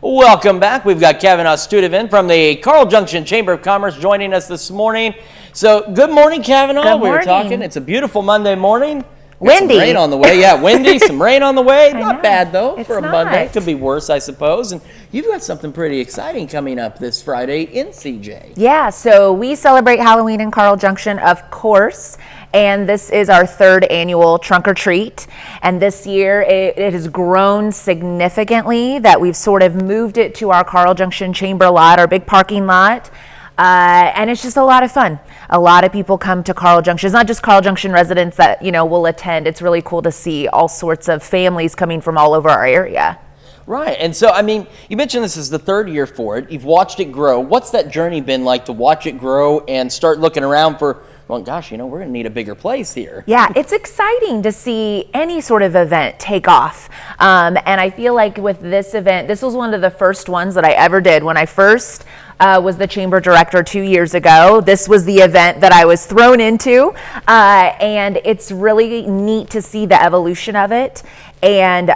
Welcome back. We've got Kavanaugh Studevant from the Carl Junction Chamber of Commerce joining us this morning. So, good morning, Kavanaugh. Good morning. We were talking. It's a beautiful Monday morning. Windy. Some rain on the way. Yeah, windy, some rain on the way. I Not know. bad, though, It's for a not. Monday. Could be worse, I suppose. And you've got something pretty exciting coming up this Friday in CJ. Yeah, so we celebrate Halloween in Carl Junction, of course, and this is our third annual Trunk or Treat. And this year it has grown significantly that we've sort of moved it to our Carl Junction Chamber lot, our big parking lot. And it's just a lot of fun. A lot of people come to Carl Junction. It's not just Carl Junction residents that, will attend. It's really cool to see all sorts of families coming from all over our area. Right. And so, you mentioned this is the third year for it. You've watched it grow. What's that journey been like to watch it grow and start looking around for, well, gosh, we're going to need a bigger place here? Yeah, it's exciting to see any sort of event take off. And I feel like with this event, this was one of the first ones that I ever did. When I first was the chamber director 2 years ago, this was the event that I was thrown into. And it's really neat to see the evolution of it. And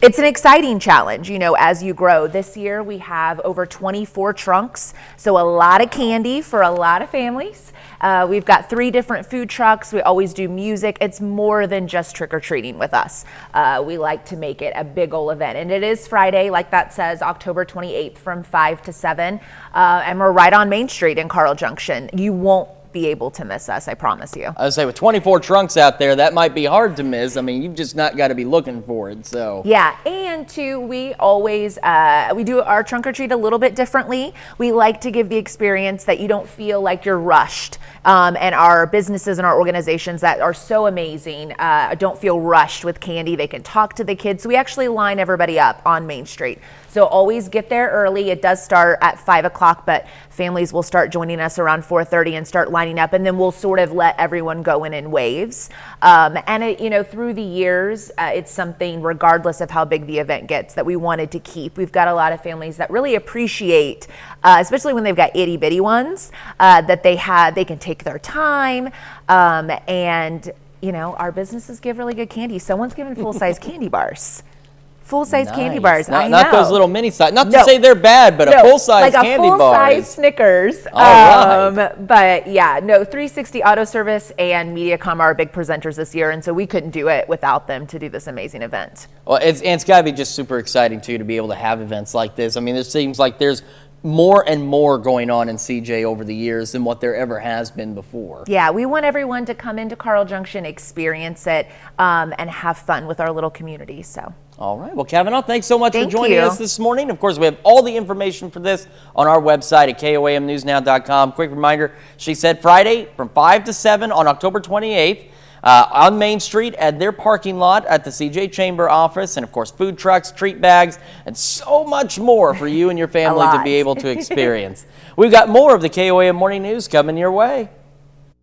it's an exciting challenge, as you grow. This year we have over 24 trunks, so a lot of candy for a lot of families. We've got 3 different food trucks. We always do music. It's more than just trick-or-treating with us. We like to make it a big ol' event. And it is Friday, like that says, October 28th from 5 to 7. And we're right on Main Street in Carl Junction. You won't be able to miss us, I promise you. I would say with 24 trunks out there, that might be hard to miss. You've just not got to be looking for it. So yeah, and too, we always we do our trunk or treat a little bit differently. We like to give the experience that you don't feel like you're rushed. And our businesses and our organizations that are so amazing don't feel rushed with candy. They can talk to the kids. So we actually line everybody up on Main Street. So always get there early. It does start at 5 o'clock, but families will start joining us around 4:30 and start lining up, and then we'll sort of let everyone go in waves. And it, through the years, it's something, regardless of how big the event gets, that we wanted to keep. We've got a lot of families that really appreciate, especially when they've got itty bitty ones, that they can take their time, and our businesses give really good candy. Someone's giving full-size candy bars. Full-size candy bars. I know. Not those little mini size. Not No. to say they're bad, but a full-size candy bar. Like a full-size Snickers. All right. But yeah, no, 360 Auto Service and MediaCom are our big presenters this year, and so we couldn't do it without them to do this amazing event. Well, it's got to be just super exciting, too, to be able to have events like this. It seems like there's more and more going on in CJ over the years than what there ever has been before. Yeah, we want everyone to come into Carl Junction, experience it, and have fun with our little community, so. All right. Well, Kavanaugh, thanks so much for joining you. us this morning. Of course, we have all the information for this on our website at KOAMNewsNow.com. Quick reminder, she said Friday from 5 to 7 on October 28th on Main Street at their parking lot at the CJ Chamber office. And, of course, food trucks, treat bags, and so much more for you and your family to be able to experience. We've got more of the KOAM Morning News coming your way.